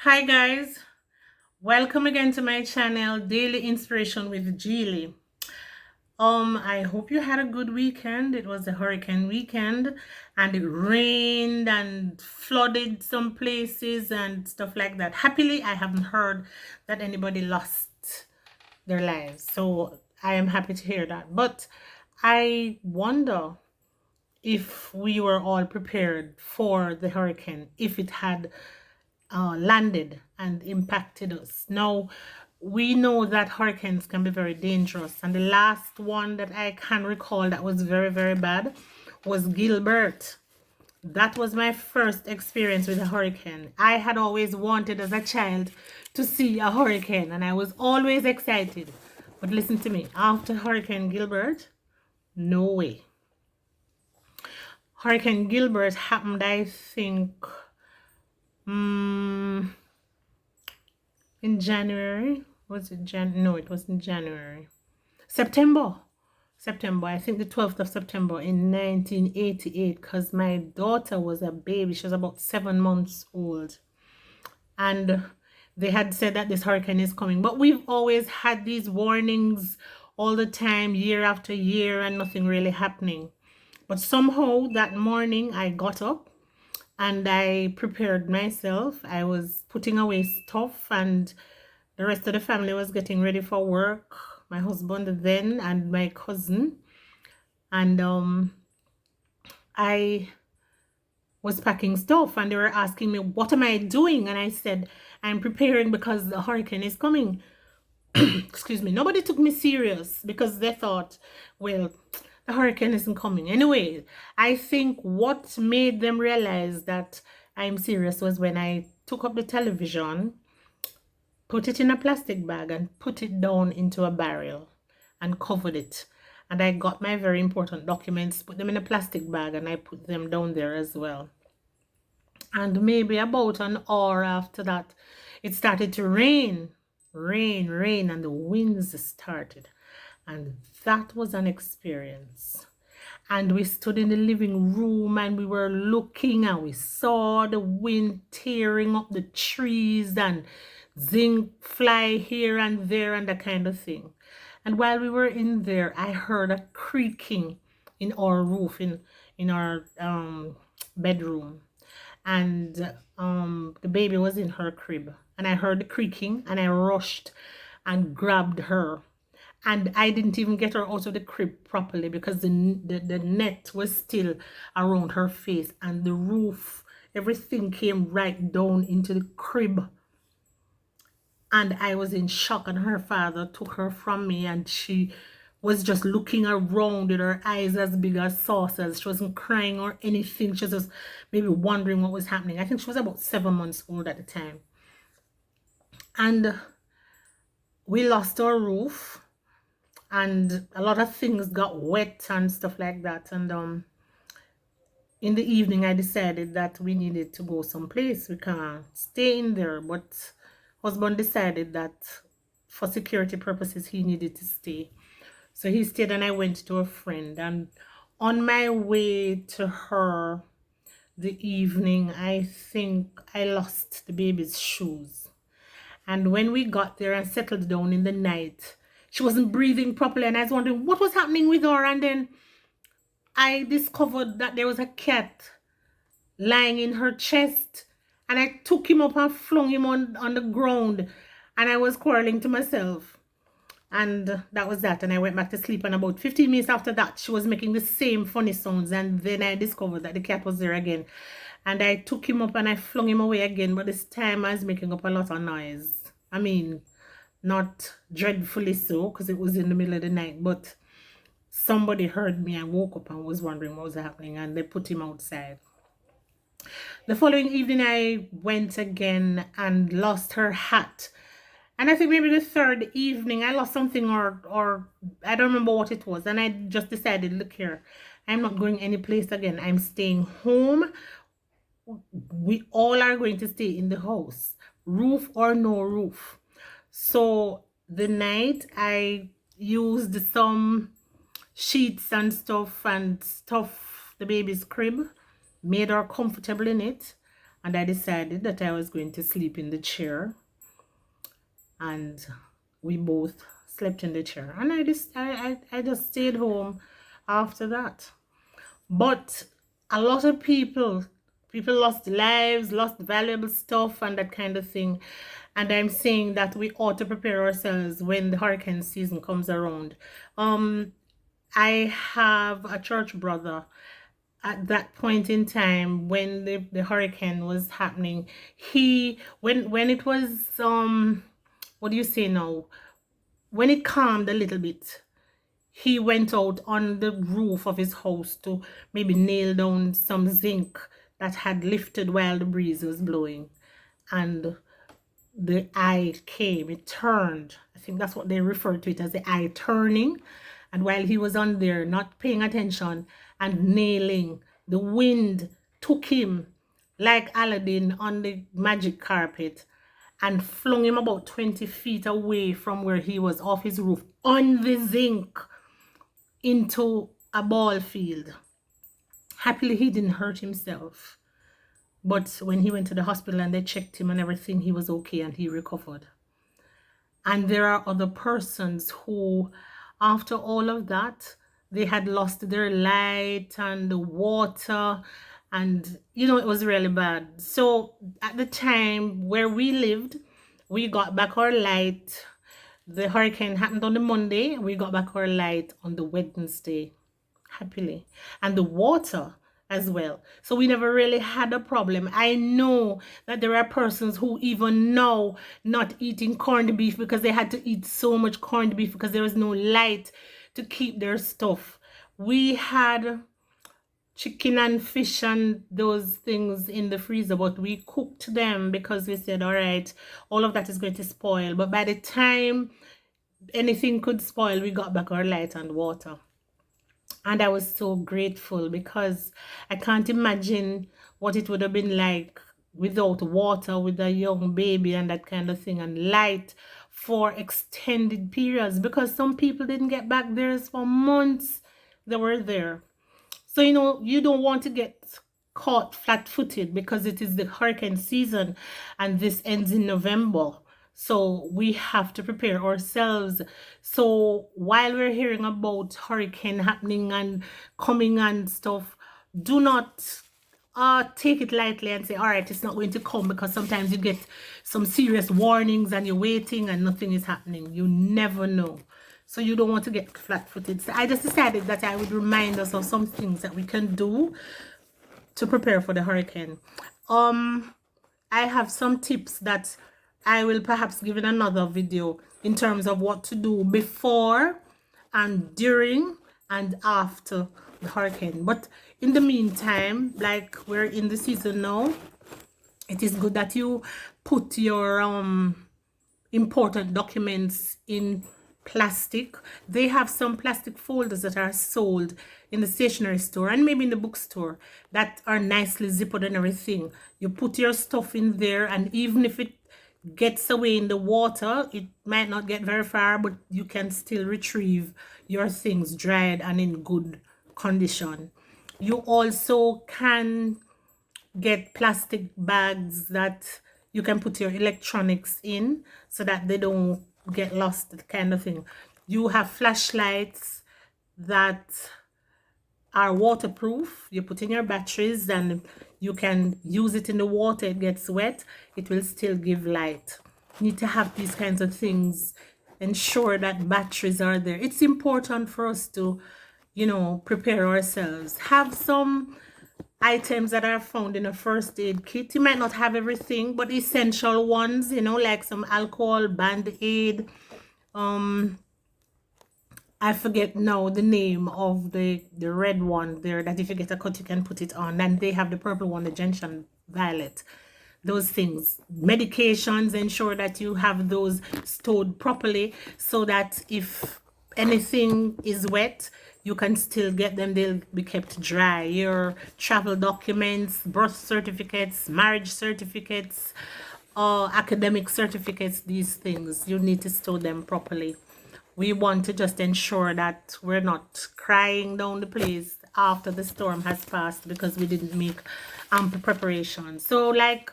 Hi guys, welcome again to my channel Daily Inspiration with Geely. I hope you had a good weekend. It was a hurricane weekend and it rained and flooded some places and stuff like that. Happily, I haven't heard that anybody lost their lives. So I am happy to hear that. But I wonder if we were all prepared for the hurricane, if it had landed and impacted us. Now, we know that hurricanes can be very dangerous, and the last one that I can recall that was very, very bad was Gilbert. That was my first experience with a hurricane. I had always wanted as a child to see a hurricane, and I was always excited. But listen to me, after Hurricane Gilbert, no way. Hurricane Gilbert happened, I think, mm, in January. Was it No, it wasn't January. September. September. I think the 12th of September in 1988, because my daughter was a baby. She was about 7 months old. And they had said that this hurricane is coming. But we've always had these warnings all the time, year after year, and nothing really happening. But somehow that morning I got up and I prepared myself. I was putting away stuff and the rest of the family was getting ready for work. My husband then and my cousin. And I was packing stuff and they were asking me, what am I doing? And I said, I'm preparing because the hurricane is coming. Excuse me. Nobody took me serious because they thought, well, the hurricane isn't coming. Anyway, I think what made them realize that I'm serious was when I took up the television, put it in a plastic bag and put it down into a barrel and covered it. And I got my very important documents, put them in a plastic bag, and I put them down there as well. And maybe about an hour after that, it started to rain, rain, and the winds started. And that was an experience. And we stood in the living room and we were looking and we saw the wind tearing up the trees and zinc fly here and there and that kind of thing. And while we were in there, I heard a creaking in our roof, in our bedroom. And the baby was in her crib. And I heard the creaking and I rushed and grabbed her, and I didn't even get her out of the crib properly because the net was still around her face and the roof, everything came right down into the crib. And I was in shock, and her father took her from me and she was just looking around with her eyes as big as saucers. She wasn't crying or anything. She was just maybe wondering what was happening. I think she was about 7 months old at the time. And we lost our roof and a lot of things got wet and stuff like that. And in the evening I decided that we needed to go someplace. We can't stay in there, but husband decided that for security purposes he needed to stay, so he stayed and I went to a friend. And on my way to her the evening, I think I lost the baby's shoes. And when we got there and settled down in the night, she wasn't breathing properly. And I was wondering what was happening with her. And then I discovered that there was a cat lying in her chest. And I took him up and flung him on the ground. And I was quarreling to myself. And that was that. And I went back to sleep. And about 15 minutes after that, she was making the same funny sounds. And then I discovered that the cat was there again. And I took him up and I flung him away again. But this time I was making up a lot of noise. I mean, not dreadfully so, because it was in the middle of the night, but somebody heard me and woke up and was wondering what was happening, and they put him outside. The following evening, I went again and lost her hat. And I think maybe the third evening, I lost something, or I don't remember what it was. And I just decided, look here, I'm not going any place again. I'm staying home. We all are going to stay in the house, roof or no roof. So the night I used some sheets and stuff and stuff the baby's crib, made her comfortable in it, and I decided that I was going to sleep in the chair, and we both slept in the chair, and I just stayed home after that. But a lot of people lost lives, lost valuable stuff and that kind of thing. And I'm saying that we ought to prepare ourselves when the hurricane season comes around. I have a church brother at that point in time when the hurricane was happening. He when it was what do you say now? When it calmed a little bit, he went out on the roof of his house to maybe nail down some zinc that had lifted while the breeze was blowing. And the eye came, it turned. I think that's what they refer to it as, the eye turning. And while he was on there, not paying attention and nailing, the wind took him like Aladdin on the magic carpet and flung him about 20 feet away from where he was off his roof on the zinc into a ball field. Happily, he didn't hurt himself. But when he went to the hospital and they checked him and everything, he was okay and he recovered. And there are other persons who, after all of that, they had lost their light and the water, and it was really bad. So at the time where we lived, we got back our light. The hurricane happened on the Monday. We got back our light on the Wednesday, happily. And the water as well. So we never really had a problem. I know that there are persons who even now not eating corned beef because they had to eat so much corned beef because there was no light to keep their stuff. We had chicken and fish and those things in the freezer, but we cooked them because we said, all right, all of that is going to spoil. But by the time anything could spoil, we got back our light and water. And I was so grateful because I can't imagine what it would have been like without water, with a young baby and that kind of thing, and light for extended periods, because some people didn't get back theirs for months. They were there. So, you don't want to get caught flat-footed because it is the hurricane season and this ends in November. So we have to prepare ourselves. So while we're hearing about hurricane happening and coming and stuff, do not take it lightly and say, all right, it's not going to come, because sometimes you get some serious warnings and you're waiting and nothing is happening. You never know. So you don't want to get flat-footed. So I just decided that I would remind us of some things that we can do to prepare for the hurricane. I have some tips that I will perhaps give in another video in terms of what to do before and during and after the hurricane. But in the meantime, like we're in the season now, it is good that you put your important documents in plastic. They have some plastic folders that are sold in the stationery store and maybe in the bookstore that are nicely zippered and everything. You put your stuff in there, and even if it gets away in the water, it might not get very far, but you can still retrieve your things dried and in good condition. You also can get plastic bags that you can put your electronics in so that they don't get lost, kind of thing. You have flashlights that are waterproof. You put in your batteries and you can use it in the water. It gets wet, it will still give light. You need to have these kinds of things. Ensure that batteries are there. It's important for us to, prepare ourselves. Have some items that are found in a first aid kit. You might not have everything, but essential ones, like some alcohol, band-aid. I forget now the name of the red one there, that if you get a cut you can put it on. And they have the purple one, the gentian violet. Those things. Medications, ensure that you have those stored properly so that if anything is wet, you can still get them. They'll be kept dry. Your travel documents, birth certificates, marriage certificates, academic certificates, these things, you need to store them properly. We want to just ensure that we're not crying down the place after the storm has passed because we didn't make ample preparation. So like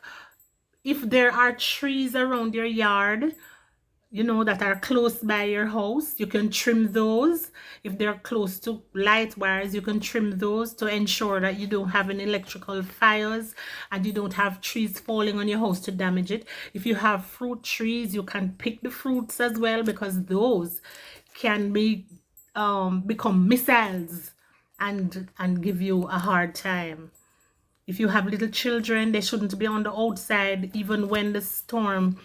if there are trees around your yard, you know, that are close by your house, you can trim those. If they're close to light wires, you can trim those to ensure that you don't have any electrical fires and you don't have trees falling on your house to damage it. If you have fruit trees, you can pick the fruits as well, because those can be become missiles and give you a hard time. If you have little children, they shouldn't be on the outside even when the storm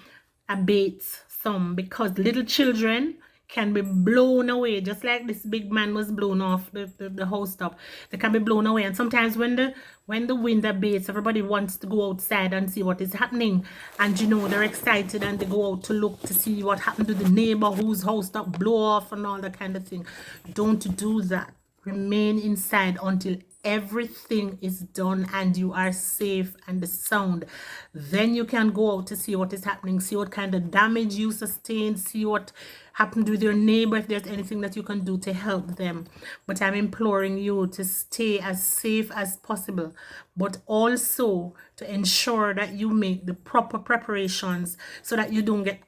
abates some, because little children can be blown away, just like this big man was blown off the house top. They can be blown away, and sometimes when the wind abates, everybody wants to go outside and see what is happening, and you know, they're excited and they go out to look to see what happened to the neighbor whose house top blew off and all that kind of thing. Don't do that. Remain inside until everything is done and you are safe and sound. Then you can go out to see what is happening, see what kind of damage you sustained, see what happened with your neighbor, if there's anything that you can do to help them. But I'm imploring you to stay as safe as possible, but also to ensure that you make the proper preparations so that you don't get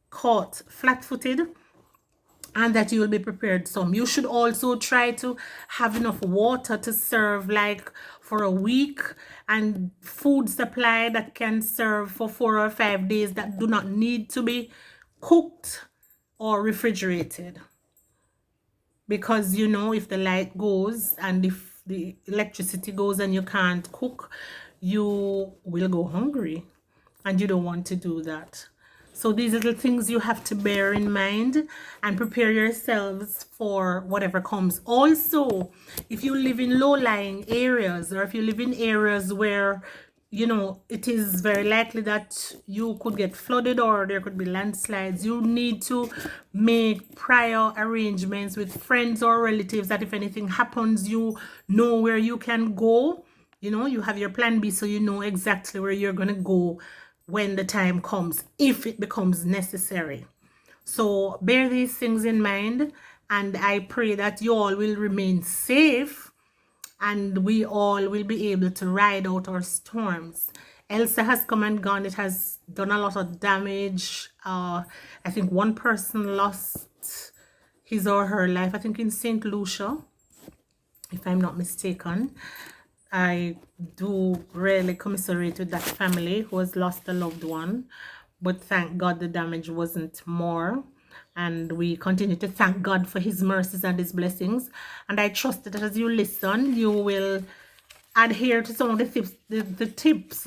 caught flat-footed, and that you will be prepared some. You should also try to have enough water to serve like for a week, and food supply that can serve for 4 or 5 days, that do not need to be cooked or refrigerated. Because you know, if the light goes and if the electricity goes and you can't cook, you will go hungry, and you don't want to do that. So these little things you have to bear in mind and prepare yourselves for whatever comes. Also, if you live in low-lying areas, or if you live in areas where, you know, it is very likely that you could get flooded or there could be landslides, you need to make prior arrangements with friends or relatives, that if anything happens, you know where you can go. You know, you have your plan B, so you know exactly where you're going to go when the time comes, if it becomes necessary. So bear these things in mind, and I pray that you all will remain safe and we all will be able to ride out our storms. Elsa has come and gone. It has done a lot of damage. I think one person lost his or her life, I think in St. Lucia, if I'm not mistaken. I do really commiserate with that family who has lost a loved one, but thank God the damage wasn't more, and we continue to thank God for his mercies and his blessings. And I trust that as you listen, you will adhere to some of the tips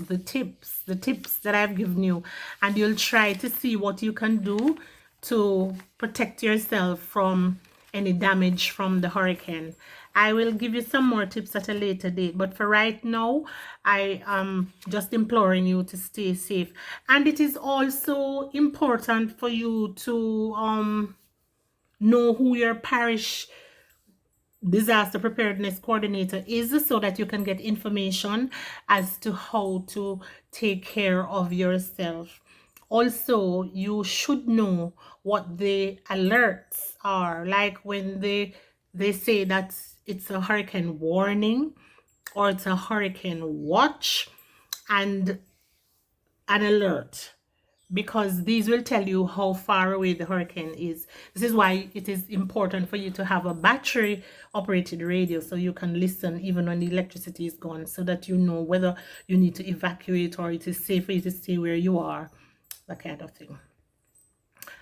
that I've given you, and you'll try to see what you can do to protect yourself from any damage from the hurricane. I will give you some more tips at a later date, but for right now, I am just imploring you to stay safe. And it is also important for you to know who your parish disaster preparedness coordinator is, so that you can get information as to how to take care of yourself. Also, you should know what the alerts are, like when they say that it's a hurricane warning or it's a hurricane watch and an alert, because these will tell you how far away the hurricane is. This is why it is important for you to have a battery operated radio, so you can listen even when the electricity is gone, so that you know whether you need to evacuate or it is safe for you to stay where you are, that kind of thing.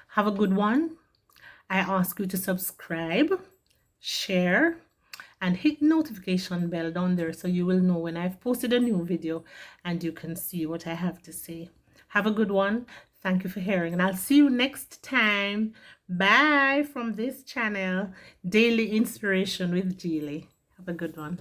Have a good one. I ask you to subscribe, share, and hit the notification bell down there so you will know when I've posted a new video and you can see what I have to say. Have a good one. Thank you for hearing, and I'll see you next time. Bye from this channel, Daily Inspiration with Geely. Have a good one.